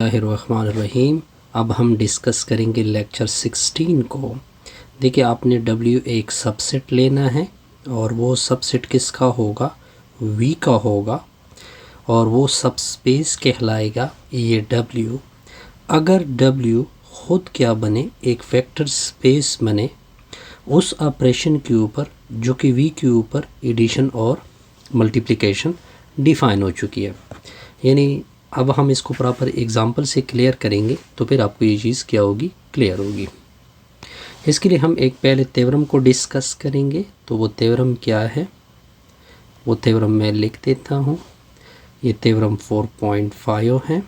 बिस्मिल्लाहिर्रहमानिर्रहीम। अब हम डिस्कस करेंगे लेक्चर 16 को। देखिए, आपने W एक सबसेट लेना है और वो सबसेट किसका होगा, V का होगा, और वो सब स्पेस कहलाएगा ये W। अगर W खुद क्या बने, एक वेक्टर स्पेस बने उस ऑपरेशन के ऊपर जो कि V के ऊपर एडिशन और मल्टीप्लिकेशन डिफ़ाइन हो चुकी है। यानी अब हम इसको प्रॉपर एग्जांपल से क्लियर करेंगे तो फिर आपको ये चीज़ क्या होगी, क्लियर होगी। इसके लिए हम एक पहले थ्योरम को डिस्कस करेंगे। तो वो थ्योरम क्या है, वो थ्योरम मैं लिख देता हूँ। ये थ्योरम 4.5 है।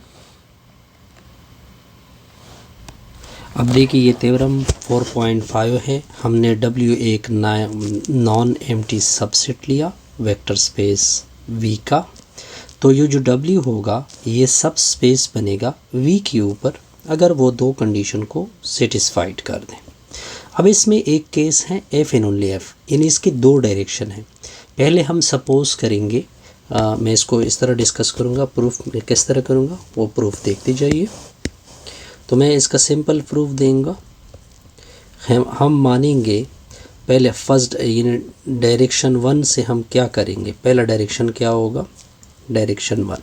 अब देखिए, ये थ्योरम 4.5 है। हमने W एक नॉन एम्प्टी सबसेट लिया वेक्टर स्पेस V का। तो ये जो W होगा ये सब स्पेस बनेगा V के ऊपर अगर वो दो कंडीशन को सेटिस्फाइड कर दें। अब इसमें एक केस है F एंड ओनली F, यानी इसके दो डायरेक्शन हैं। पहले हम सपोज करेंगे, मैं इसको इस तरह डिस्कस करूँगा, प्रूफ मैं किस तरह करूँगा वो प्रूफ देखते जाइए। तो मैं इसका सिंपल प्रूफ देंगे। हम मानेंगे पहले फर्स्ट डायरेक्शन 1 से हम क्या करेंगे, पहला डायरेक्शन क्या होगा, डायरेक्शन 1।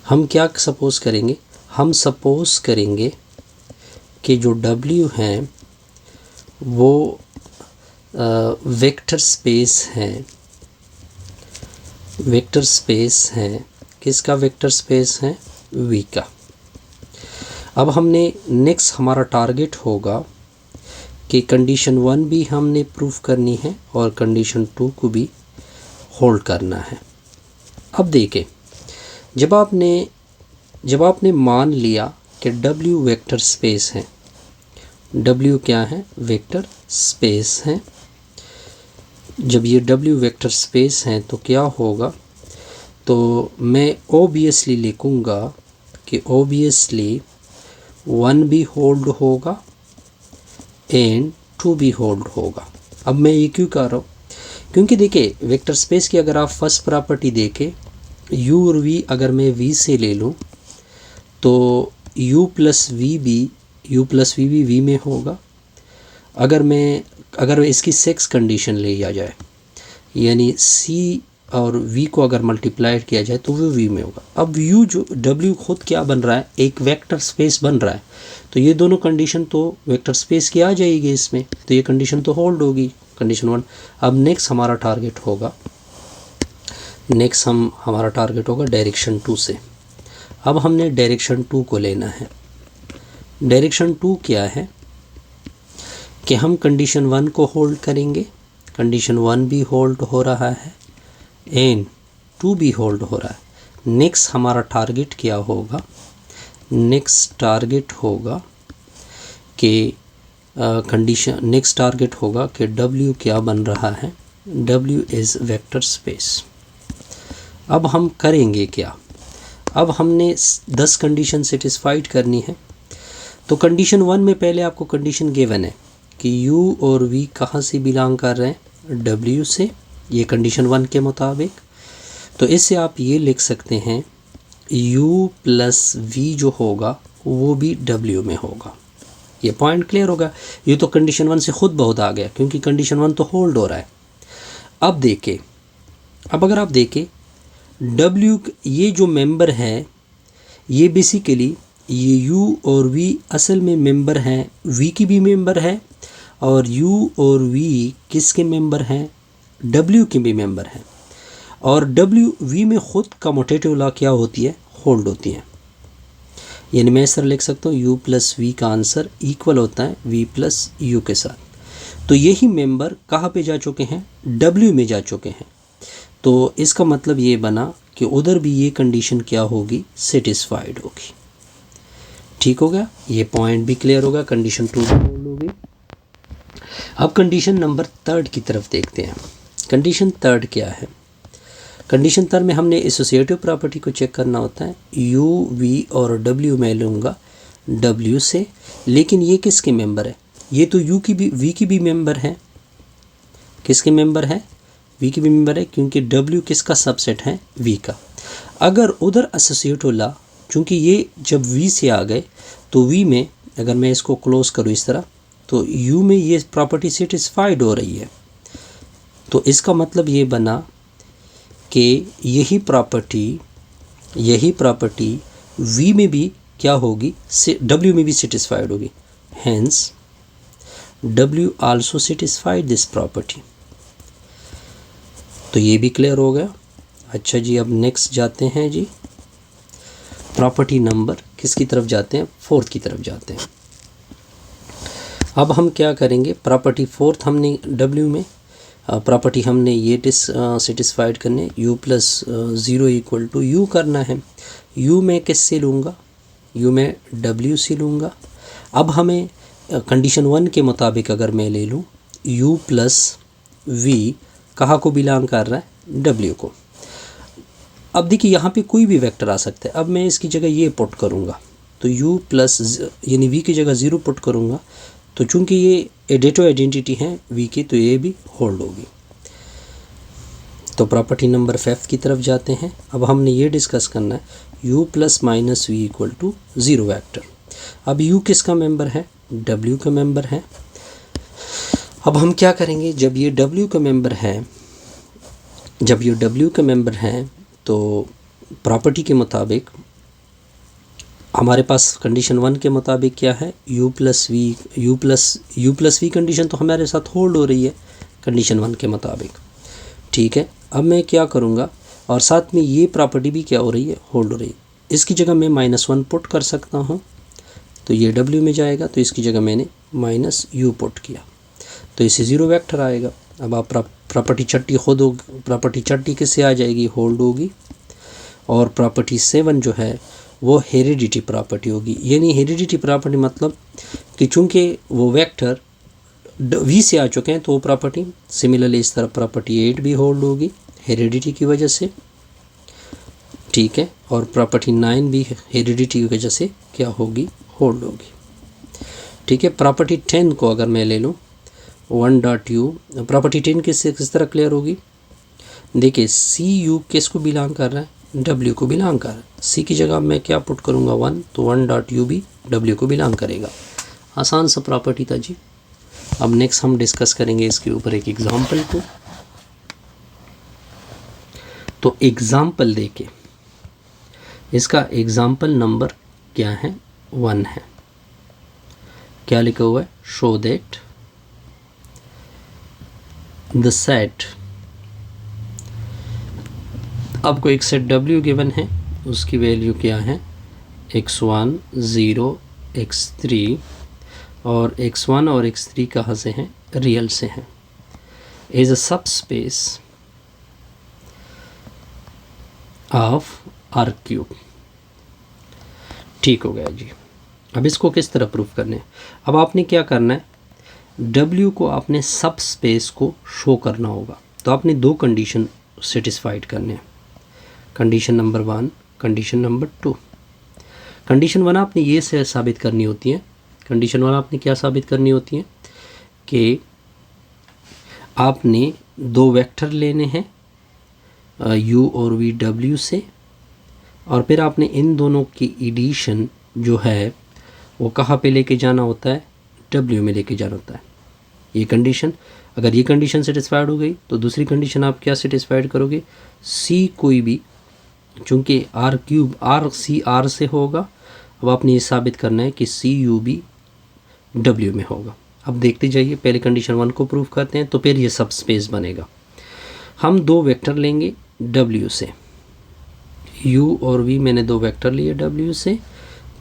हम क्या सपोज करेंगे, हम सपोज करेंगे कि जो W हैं वो वेक्टर स्पेस हैं, वेक्टर स्पेस हैं, किसका वेक्टर स्पेस है, V का। अब हमने नेक्स्ट हमारा टारगेट होगा कि कंडीशन 1 भी हमने प्रूफ करनी है और कंडीशन 2 को भी होल्ड करना है। अब देखें, जब आपने मान लिया कि W वेक्टर स्पेस है, W क्या है, वेक्टर स्पेस है। जब ये W वेक्टर स्पेस है तो क्या होगा, तो मैं ऑब्वियसली लिखूँगा कि ऑब्वियसली 1 भी होल्ड होगा एंड 2 भी होल्ड होगा। अब मैं ये क्यों कर रहा हूँ, क्योंकि देखिए वेक्टर स्पेस की अगर आप फर्स्ट प्रॉपर्टी देखें, U और V अगर मैं V से ले लूँ तो U प्लस V भी V में होगा। अगर इसकी सेक्स कंडीशन लिया जाए, यानी C और V को अगर मल्टीप्लाई किया जाए तो वो V में होगा। अब U जो W खुद क्या बन रहा है, एक वेक्टर स्पेस बन रहा है, तो ये दोनों कंडीशन तो वेक्टर स्पेस की आ जाएगी इसमें, तो ये कंडीशन तो होल्ड होगी, कंडीशन 1। अब नेक्स्ट हमारा टारगेट होगा डायरेक्शन 2 से। अब हमने डायरेक्शन 2 को लेना है। डायरेक्शन 2 क्या है कि हम कंडीशन 1 को होल्ड करेंगे, कंडीशन 1 भी होल्ड हो रहा है एंड 2 भी होल्ड हो रहा है। नेक्स्ट हमारा टारगेट क्या होगा, नेक्स्ट टारगेट होगा कि W क्या बन रहा है, W इज़ वेक्टर स्पेस। अब हम करेंगे क्या, अब हमने 10 कंडीशन सेटिस्फाइड करनी है। तो कंडीशन 1 में पहले आपको कंडीशन गिवन है कि U और V कहाँ से बिलोंग कर रहे हैं, W से, ये कंडीशन 1 के मुताबिक। तो इससे आप ये लिख सकते हैं U प्लस V जो होगा वो भी W में होगा। ये पॉइंट क्लियर होगा। ये तो कंडीशन 1 से खुद बहुत आ गया क्योंकि कंडीशन 1 तो होल्ड हो रहा है। अब अगर आप देखें W ये जो मेंबर है, ये बेसिकली ये U और V असल में मेंबर हैं, V की भी मेंबर है और U और V किसके मेंबर हैं, W के भी मेंबर हैं। और W V में ख़ुद कम्यूटेटिव लॉ क्या होती है, होल्ड होती है। यानी मैं इस तरह लिख सकता हूँ U प्लस V का आंसर इक्वल होता है V प्लस U के साथ। तो यही मेंबर कहाँ पे जा चुके हैं, W में जा चुके हैं। तो इसका मतलब ये बना कि उधर भी ये कंडीशन क्या होगी, सेटिस्फाइड होगी। ठीक हो गया, ये पॉइंट भी क्लियर होगा, कंडीशन 2 भी होल्ड होगी। अब कंडीशन नंबर 3 की तरफ देखते हैं। कंडीशन 3 क्या है, कंडीशन 3 में हमने एसोसिएटिव प्रॉपर्टी को चेक करना होता है। U, V और W मैं लूँगा W से, लेकिन ये किसके मेंबर है, ये तो U की भी V की भी मेंबर है। किसके मेंबर है, V की भी मेंबर है, क्योंकि W किसका सबसेट है, V का। अगर उधर एसोसिएटिव लॉ चूँकि ये जब v से आ गए तो v में अगर मैं इसको क्लोज करूँ इस तरह तो u में ये प्रॉपर्टी सेटिस्फाइड हो रही है। तो इसका मतलब ये बना कि यही प्रॉपर्टी v में भी क्या होगी, w में भी सेटिस्फाइड होगी। Hence w also satisfied this property. तो ये भी क्लियर हो गया। अच्छा जी, अब नेक्स्ट जाते हैं जी, प्रॉपर्टी नंबर किसकी तरफ जाते हैं, फोर्थ की तरफ जाते हैं। अब हम क्या करेंगे, प्रॉपर्टी फोर्थ हमने W में प्रॉपर्टी हमने ये सेटिस्फाइड करने u plus 0 equal to u करना है। u में किससे लूँगा, u में W से लूँगा। अब हमें कंडीशन 1 के मुताबिक अगर मैं ले लूँ u प्लस v कहाँ को बिलोंग कर रहा है, W को। अब देखिए यहाँ पे कोई भी वेक्टर आ सकता है। अब मैं इसकी जगह ये पुट करूँगा तो u प्लस यानी v की जगह 0 पुट करूँगा तो चूंकि ये एडेटो आइडेंटिटी है v की तो ये भी होल्ड होगी। तो प्रॉपर्टी नंबर 5 की तरफ जाते हैं। अब हमने ये डिस्कस करना है u plus minus v equal to 0 vector. अब u किसका मेंबर है, w का मेंबर है। अब हम क्या करेंगे, जब ये w का मेंबर है तो प्रॉपर्टी के मुताबिक हमारे पास कंडीशन 1 के मुताबिक क्या है, u प्लस वी कंडीशन तो हमारे साथ होल्ड हो रही है कंडीशन 1 के मुताबिक। ठीक है, अब मैं क्या करूँगा और साथ में ये प्रॉपर्टी भी क्या हो रही है, होल्ड हो रही है। इसकी जगह मैं -1 पुट कर सकता हूँ तो ये w में जाएगा, तो इसकी जगह मैंने -u पुट किया तो इसे 0 वेक्टर आएगा। अब आप प्रॉपर्टी छठी खुद होगी, प्रॉपर्टी छठी किससे आ जाएगी, होल्ड होगी। और प्रॉपर्टी 7 जो है वो हेरिडिटी प्रॉपर्टी होगी। यानी हेरिडिटी प्रॉपर्टी मतलब कि चूँकि वो वेक्टर v से आ चुके हैं तो वो प्रॉपर्टी सिमिलरली इस तरह प्रॉपर्टी 8 भी होल्ड होगी हेरिडिटी की वजह से। ठीक है, और प्रॉपर्टी 9 भी हेरिडिटी की वजह से क्या होगी, होल्ड होगी। ठीक है, प्रॉपर्टी 10 को अगर मैं ले लूँ 1.u, प्रॉपर्टी 10 किस तरह क्लियर होगी, देखिए cu किसको बिलोंग कर रहा है, w को बिलोंग कर रहा है। c की जगह मैं क्या पुट करूँगा 1 तो 1.u भी w को बिलोंग करेगा। आसान सा प्रॉपर्टी था जी। अब नेक्स्ट हम डिस्कस करेंगे इसके ऊपर एक एग्जांपल को। तो एग्जांपल देके इसका एग्जांपल नंबर क्या है, 1 है। क्या लिखा हुआ है, शो दैट द सेट, आपको एक सेट W गिवन है, उसकी वैल्यू क्या है, x1 0 x3 और x1 और x3 कहाँ से हैं, रियल से हैं, इज अ सब स्पेस ऑफ R3। ठीक हो गया जी। अब इसको किस तरह प्रूफ करने हैं, अब आपने क्या करना है, W को आपने सब स्पेस को शो करना होगा। तो आपने 2 कंडीशन सेटिस्फाइड करने हैं, condition number 1, condition number 2। Condition 1 आपने ये से साबित करनी होती है, कंडीशन 1 आपने क्या साबित करनी होती है कि आपने 2 वेक्टर लेने हैं u और v w से, और फिर आपने इन दोनों की एडिशन जो है वो कहाँ पे लेके जाना होता है, w में लेके जाना होता है। ये कंडीशन, अगर ये कंडीशन सेटिस्फाइड हो गई तो दूसरी कंडीशन आप क्या सेटिस्फाइड करोगे, c कोई भी, चूँकि r c r से होगा। अब आपने ये साबित करना है कि c u भी w में होगा। अब देखते जाइए, पहले कंडीशन 1 को प्रूफ करते हैं तो फिर ये सब स्पेस बनेगा। हम 2 वेक्टर लेंगे w से, u और v मैंने 2 वेक्टर लिए w से,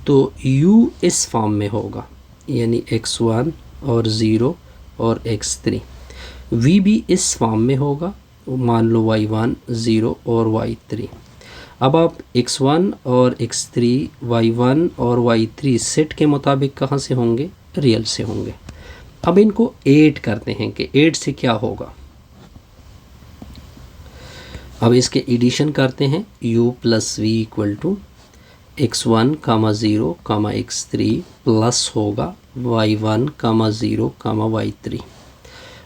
तो u इस फॉर्म में होगा यानी x1 और 0 और x3, v भी इस फॉर्म में होगा, मान लो y1 0 और y3। अब आप x1 और x3 y1 और y3 सेट के मुताबिक कहाँ से होंगे, रियल से होंगे। अब इनको ऐड करते हैं कि ऐड से क्या होगा। अब इसके एडिशन करते हैं, u plus v equal to x1 comma 0 comma x3 plus होगा y1 कामा 0 कामा y3।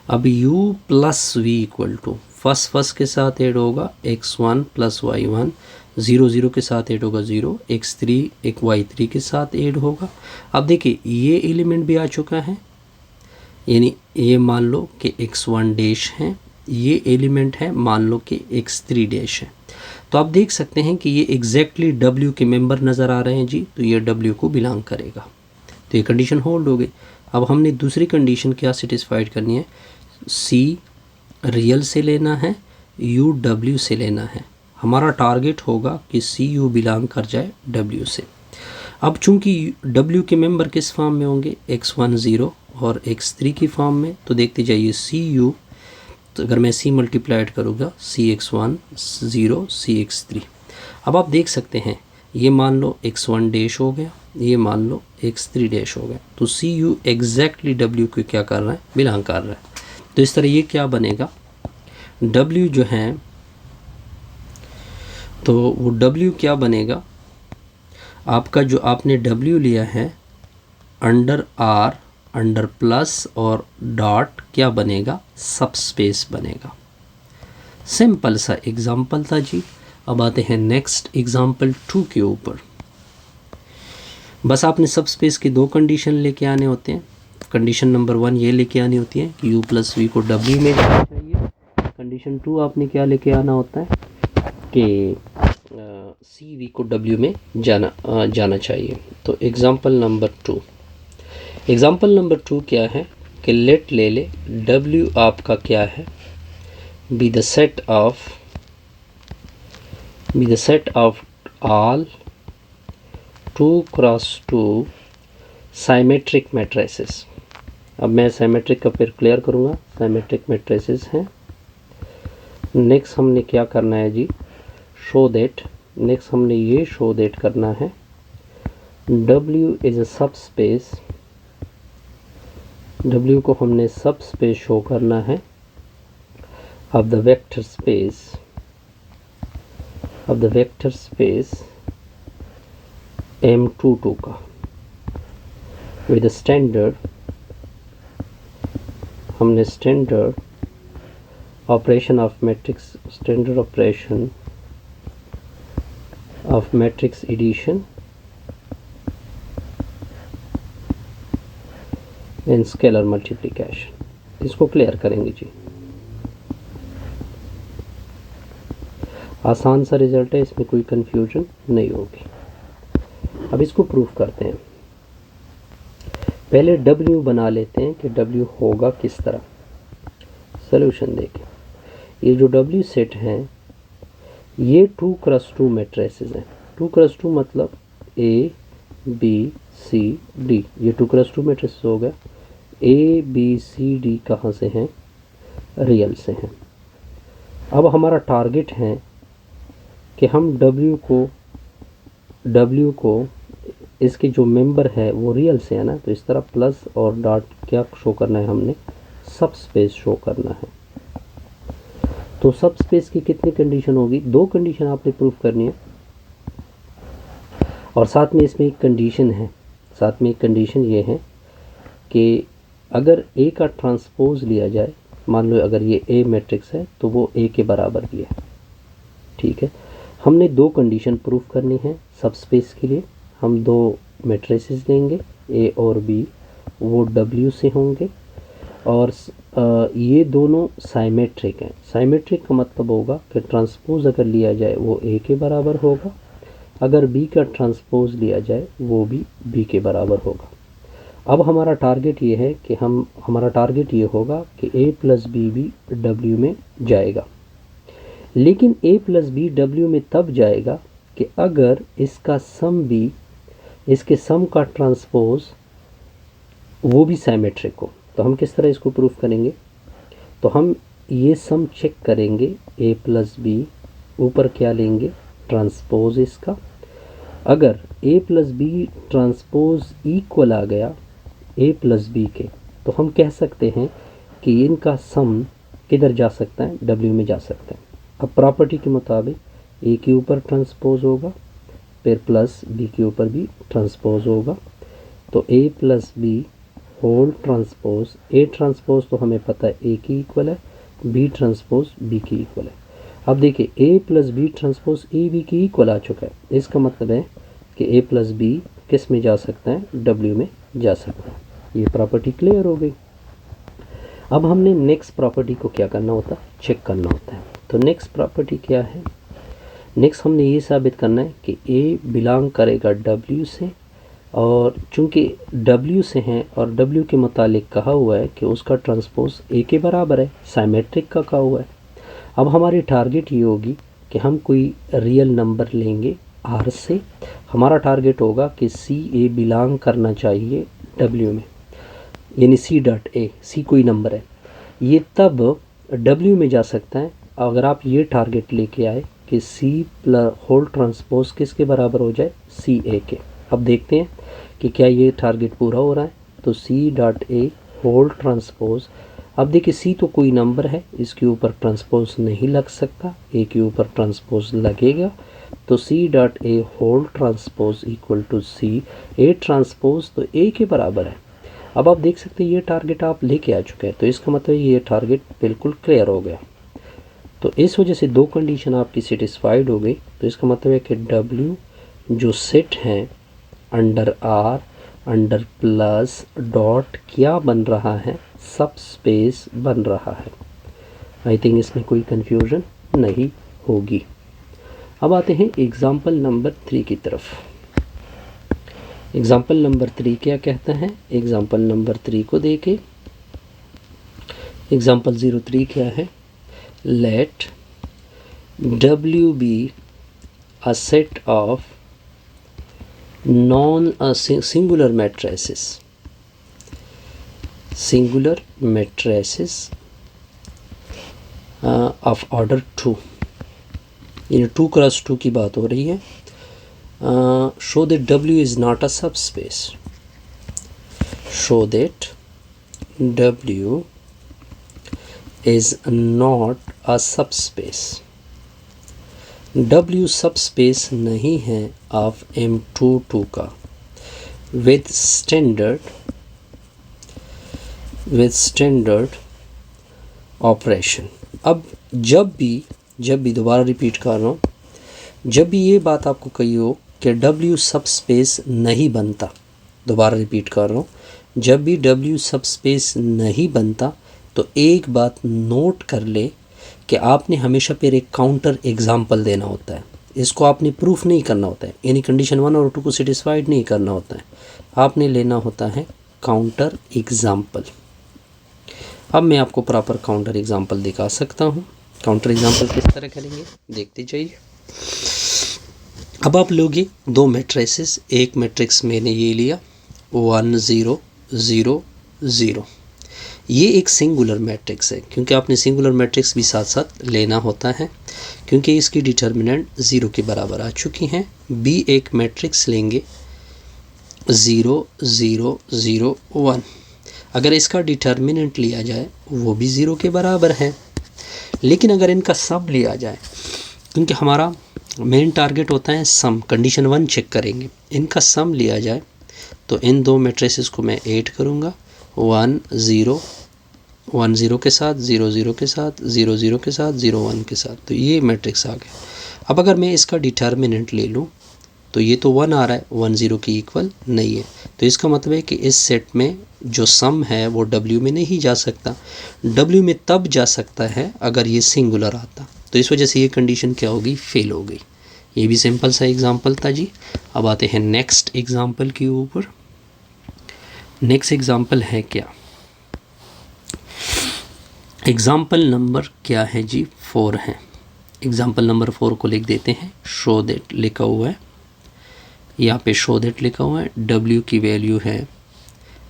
अब u plus v equal to first के साथ ऐड होगा x1 प्लस y1 0 0 के साथ ऐड होगा 0, x3 एक y3 के साथ ऐड होगा। अब देखिए ये एलिमेंट भी आ चुका है, यानी ये मान लो कि x1 डैश है, ये एलिमेंट है मान लो कि x3 डैश है। तो आप देख सकते हैं कि ये एग्जैक्टली W के मेंबर नज़र आ रहे हैं जी, तो ये W को बिलोंग करेगा। तो ये कंडीशन होल्ड हो गई। अब हमने दूसरी कंडीशन क्या सेटिस्फाइड करनी है, C रियल से लेना है, U W से लेना है। हमारा टारगेट होगा कि C U बिलोंग कर जाए W से। अब चूंकि W के मेंबर किस फॉर्म में होंगे, x1 0 और x3 की फॉर्म में, तो देखते जाइए C U, तो अगर मैं C मल्टीप्लाइड करूँगा CX1 0 CX3। अब आप देख सकते हैं ये मान लो x1 डैश हो गया, ये मान लो x3 डैश हो गया, तो CU एग्जैक्टली W को क्या कर रहा है, बिलोंग कर रहा है। तो इस तरह ये क्या बनेगा, W जो है, तो वो W क्या बनेगा, आपका जो आपने W लिया है अंडर R अंडर प्लस और डॉट क्या बनेगा, सबस्पेस बनेगा। सिंपल सा एग्जाम्पल था जी। अब आते हैं नेक्स्ट एग्जाम्पल 2 के ऊपर। बस आपने सबस्पेस के दो कंडीशन लेके आने होते हैं। कंडीशन नंबर 1 ये लेके आनी होती है कि u प्लस वी को W में जाना चाहिए। कंडीशन 2 आपने क्या लेके आना होता है कि सी वी को W में जाना चाहिए। तो एग्जाम्पल नंबर 2 क्या है कि लेट ले ले W आपका क्या है, be the set of all 2 cross 2 symmetric matrices. अब मैं साइमेट्रिक का फिर क्लियर करूँगा, साइमेट्रिक मैट्रिसेस हैं। नेक्स्ट हमने क्या करना है जी, नेक्स्ट हमने ये शो दैट करना है W is a subspace, W को हमने सबस्पेस शो करना है of the vector space M22 का with the standard हमने standard operation of matrix addition and scalar multiplication, इसको क्लियर करेंगे जी। आसान सा रिजल्ट है, इसमें कोई कंफ्यूजन नहीं होगी। अब इसको प्रूफ करते हैं। पहले W बना लेते हैं कि W होगा किस तरह। सॉल्यूशन देखें, ये जो W सेट हैं ये 2 क्रॉस 2 मैट्रिसेस हैं। 2 क्रॉस 2 मतलब A B C D, ये 2 क्रॉस 2 मैट्रिसेस हो गया। A B C D कहाँ से हैं, रियल से हैं। अब हमारा टारगेट है कि हम W को इसके जो मेंबर है वो रियल से है ना, तो इस तरह प्लस और डॉट क्या शो करना है, हमने सबस्पेस शो करना है। तो सबस्पेस की कितनी कंडीशन होगी, 2 कंडीशन आपने प्रूफ करनी है। और साथ में इसमें एक कंडीशन ये है कि अगर A का ट्रांसपोज लिया जाए, मान लो अगर ये A मैट्रिक्स है तो वो A के बराबर भी है। ठीक है, हमने 2 कंडीशन प्रूफ करनी है सबस्पेस के लिए। हम 2 मैट्रिसेस लेंगे A और B, वो W से होंगे और ये दोनों साइमेट्रिक हैं। साइमेट्रिक का मतलब होगा कि ट्रांसपोज अगर लिया जाए वो A के बराबर होगा, अगर B का ट्रांसपोज लिया जाए वो भी B के बराबर होगा। अब हमारा टारगेट ये है कि हमारा टारगेट ये होगा कि A प्लस B भी W में जाएगा, लेकिन A प्लस B W में तब जाएगा कि अगर इसका सम भी, इसके सम का ट्रांसपोज वो भी साइमेट्रिक हो। तो हम किस तरह इसको प्रूफ करेंगे, तो हम ये सम चेक करेंगे A प्लस B, ऊपर क्या लेंगे, ट्रांसपोज इसका। अगर A plus B transpose equal आ गया A प्लस B के, तो हम कह सकते हैं कि इनका सम किधर जा सकता है, W में जा सकता है। अब प्रॉपर्टी के मुताबिक A के ऊपर ट्रांसपोज होगा, फिर प्लस B के ऊपर भी ट्रांसपोज होगा। तो A plus B whole transpose, A transpose तो हमें पता है A की इक्वल है, B ट्रांसपोज B की इक्वल है। अब देखिए A plus B transpose A B की इक्वल आ चुका है, इसका मतलब है कि ए प्लस बी किस में जा सकता है, डब्ल्यू में जा सकता है। ये प्रॉपर्टी क्लियर हो गई। अब हमने नेक्स्ट प्रॉपर्टी को क्या करना होता है, चेक करना होता है। तो नेक्स्ट प्रॉपर्टी क्या है, नेक्स्ट हमने ये साबित करना है कि ए बिलोंग करेगा डब्ल्यू से, और चूंकि डब्ल्यू से हैं और डब्ल्यू के मुतालिक कहा हुआ है कि उसका ट्रांसपोज ए के बराबर है, साइमेट्रिक का कहा हुआ है। अब हमारी टारगेट ये होगी कि हम कोई रियल नंबर लेंगे आर से, हमारा टारगेट होगा कि सी ए बिलोंग करना चाहिए डब्ल्यू में, यानी सी डॉट ए, सी कोई नंबर है, ये तब डब्ल्यू में जा सकता है अगर आप ये टारगेट लेके आए कि सी प्लस होल ट्रांसपोज किसके बराबर हो जाए, सी ए के। अब देखते हैं कि क्या ये टारगेट पूरा हो रहा है। तो c dot a whole transpose, अब देखिए सी तो कोई नंबर है, इसके ऊपर ट्रांसपोज नहीं लग सकता, ए के ऊपर ट्रांसपोज लगेगा। तो c dot a whole transpose equal to c a transpose, तो ए के बराबर है। अब आप देख सकते हैं ये टारगेट आप लेके आ चुके हैं, तो इसका मतलब ये टारगेट बिल्कुल क्लियर हो गया। तो इस वजह से दो कंडीशन आपकी सेटिस्फाइड हो गई। तो इसका मतलब है कि डब्ल्यू जो सेट है under r under plus dot क्या बन रहा है, सब स्पेस बन रहा है। आई थिंक इसमें कोई कंफ्यूजन नहीं होगी। अब आते हैं एग्जाम्पल नंबर 3 की तरफ। एग्जाम्पल नंबर 3 क्या कहता है, एग्जाम्पल नंबर 3 को देखें। एग्जाम्पल 03 क्या है, late W be a set of singular matrices of order 2, यानी 2 क्रॉस 2 की बात हो रही है। Show that W is not a subspace, show that W is not a subspace, W subspace नहीं है ऑफ M22 का, विद स्टैंडर्ड ऑपरेशन। अब जब भी दोबारा रिपीट कर रहा हूँ, जब भी ये बात आपको कही हो कि W सबस्पेस नहीं बनता, दोबारा रिपीट कर रहा हूँ, जब भी W सबस्पेस नहीं बनता तो एक बात नोट कर ले कि आपने हमेशा फिर एक काउंटर एग्जाम्पल देना होता है। इसको आपने प्रूफ नहीं करना होता है, यानी कंडीशन 1 और 2 को सेटिस्फाइड नहीं करना होता है, आपने लेना होता है काउंटर एग्जाम्पल। अब मैं आपको प्रॉपर काउंटर एग्जाम्पल दिखा सकता हूँ। काउंटर एग्जाम्पल किस तरह करेंगे देखते जाइए। अब आप लोगे दो मैट्रिसेस, एक मैट्रिक्स मैंने ये लिया 1 0 0 0, ये एक सिंगुलर मैट्रिक्स है, क्योंकि आपने सिंगुलर मैट्रिक्स भी साथ साथ लेना होता है, क्योंकि इसकी डिटर्मिनेंट 0 के बराबर आ चुकी हैं। बी एक मैट्रिक्स लेंगे 0 0 0 1, अगर इसका डिटर्मिनेंट लिया जाए वो भी 0 के बराबर है। लेकिन अगर इनका सम लिया जाए, क्योंकि हमारा मेन टारगेट होता है सम, कंडीशन 1 चेक करेंगे, इनका सम लिया जाए तो इन दो मैट्रिसेस को मैं ऐड करूँगा, 1 0 1 0 के साथ, 0 0 के साथ, 0 0 के साथ, 0 1 के साथ, तो ये मैट्रिक्स आ गया। अब अगर मैं इसका डिटर्मिनेंट ले लूँ तो ये तो 1 आ रहा है, 1 0 की इक्वल नहीं है, तो इसका मतलब है कि इस सेट में जो सम है वो W में नहीं जा सकता। W में तब जा सकता है अगर ये सिंगुलर आता, तो इस वजह से ये कंडीशन क्या होगी, फेल हो गई। ये भी सिंपल सा एग्जाम्पल था जी। अब आते हैं नेक्स्ट एग्जाम्पल के ऊपर। नेक्स्ट एग्जाम्पल है क्या, एग्जाम्पल नंबर क्या है जी, 4 है। एग्जाम्पल नंबर 4 को लिख देते हैं, शो दैट लिखा हुआ है, यहाँ पे शो दैट लिखा हुआ है। W की वैल्यू है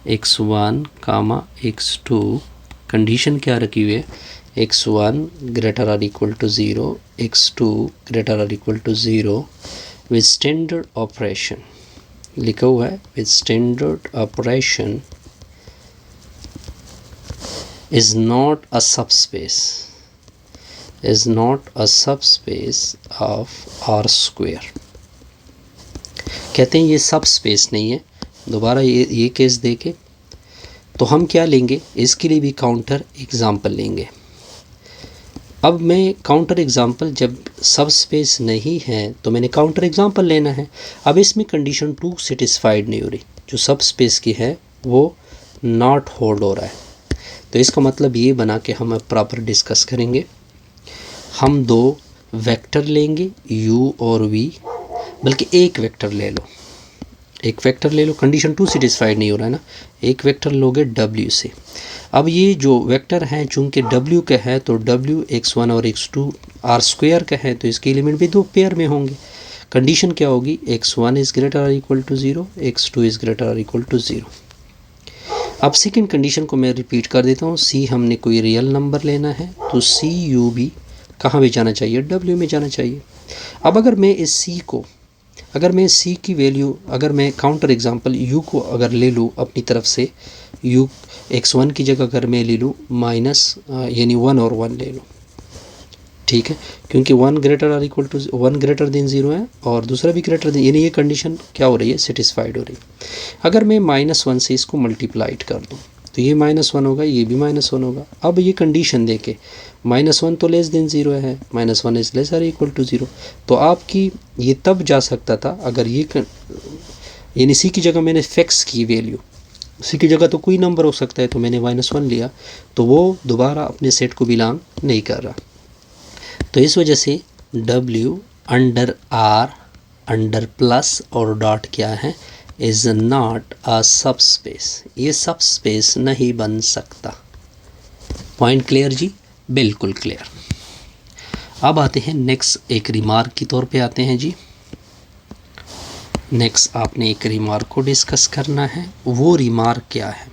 x1 कामा x2, कंडीशन क्या रखी हुई है, x1 greater or equal to 0, x2 greater or equal to 0, with standard operation लिखा हुआ है, with standard operation is not a subspace of R square। कहते हैं ये सब स्पेस नहीं है। दोबारा ये केस देखे तो हम क्या लेंगे, इसके लिए भी काउंटर एग्जाम्पल लेंगे। अब मैं काउंटर एग्जांपल, जब सब स्पेस नहीं है तो मैंने काउंटर एग्जांपल लेना है। अब इसमें कंडीशन 2 सेटिस्फाइड नहीं हो रही, जो सब स्पेस की है वो नॉट होल्ड हो रहा है। तो इसका मतलब ये बना कि हम अब प्रॉपर डिस्कस करेंगे। हम दो वेक्टर लेंगे u और v, बल्कि एक वेक्टर ले लो, एक वेक्टर ले लो। कंडीशन 2 सेटिस्फाइड नहीं हो रहा है ना, एक वेक्टर लोगे w से। अब ये जो वेक्टर हैं चूँकि w का है तो w x1 और x2 r स्क्वायर का है, तो इसके एलिमेंट भी दो पेयर में होंगे। कंडीशन क्या होगी, x1 इज़ ग्रेटर और equal to 0, x2 is greater और इक्वल टू 0। अब सेकंड कंडीशन को मैं रिपीट कर देता हूँ। c हमने कोई रियल नंबर लेना है तो c u भी कहाँ में जाना चाहिए, w में जाना चाहिए। अब अगर मैं इस c को, अगर मैं c की वैल्यू, अगर मैं काउंटर एग्जांपल u को अगर ले लूँ अपनी तरफ से, u x1 की जगह अगर मैं ले लूँ माइनस यानी 1 और 1 ले लूँ, ठीक है, क्योंकि 1 ग्रेटर और इक्वल टू 1 ग्रेटर देन 0 है और दूसरा भी ग्रेटर देन, यानी ये कंडीशन क्या हो रही है, सेटिस्फाइड हो रही है। अगर मैं -1 से इसको मल्टीप्लाइड कर दूँ तो ये -1 होगा, ये भी -1 होगा। अब ये कंडीशन देके -1 तो लेस देन 0 है, -1 इज़ लेस और इक्वल टू 0। तो आपकी ये तब जा सकता था अगर ये यानी सी की जगह मैंने फिक्स की वैल्यू, सी की जगह तो कोई नंबर हो सकता है, तो मैंने -1 लिया, तो वो दोबारा अपने सेट को बिलोंग नहीं कर रहा। तो इस वजह से W under R under plus और डॉट क्या है, इज़ नॉट अ सब स्पेस, ये सब स्पेस नहीं बन सकता। पॉइंट क्लियर जी, बिल्कुल क्लियर। अब आते हैं नेक्स्ट, एक रिमार्क की तौर पे आते हैं जी। नेक्स्ट आपने एक रिमार्क को डिस्कस करना है। वो रिमार्क क्या है,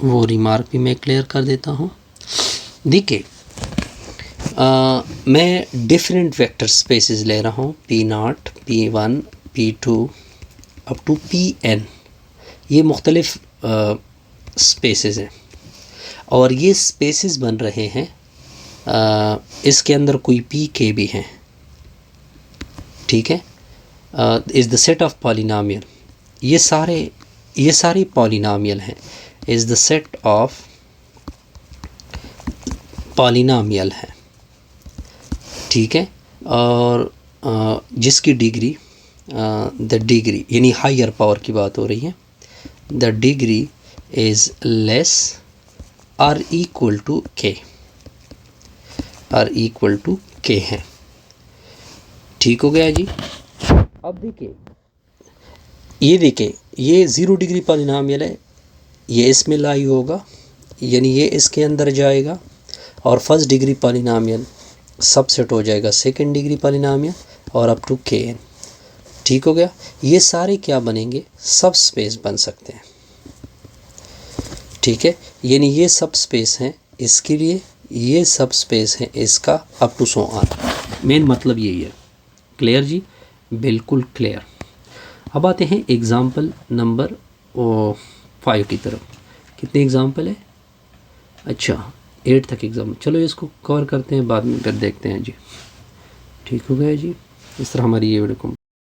वो रिमार्क भी मैं क्लियर कर देता हूँ। देखिए मैं डिफरेंट वेक्टर स्पेसेस ले रहा हूँ, P0, P1, P2 up to Pn। ये मुख्तलिफ स्पेसेस हैं और ये स्पेसेस बन रहे हैं, इसके अंदर कोई Pk भी हैं, ठीक है। Is the set of polynomial, ये सारे पॉलिनोमियल हैं, is the set of polynomial है, ठीक है। और जिसकी डिग्री, द डिग्री यानी हायर पावर की बात हो रही है, द डिग्री इज़ लेस और इक्वल टू k, और इक्वल टू k है, ठीक हो गया जी। अब देखिए, ये 0 डिग्री पॉलिनोमियल है, ये इसमें लाई होगा, यानी ये इसके अंदर जाएगा और फर्स्ट डिग्री पॉलिनोमियल सबसेट हो जाएगा सेकंड डिग्री पॉलिनोमियल और अप टू kn, ठीक हो गया। ये सारे क्या बनेंगे, सब स्पेस बन सकते हैं, ठीक है। यानी ये सब स्पेस हैं इसके लिए, ये सब स्पेस है इसका, up to so on. Main मतलब यही है। क्लियर जी, बिल्कुल क्लियर। अब आते हैं एग्ज़ाम्पल नंबर 5 की तरफ। कितने एग्ज़ाम्पल है, अच्छा 8 तक एग्ज़ाम। चलो इसको कवर करते हैं, बाद में फिर देखते हैं जी, ठीक हो गया जी। इस तरह हमारी ये वीडियो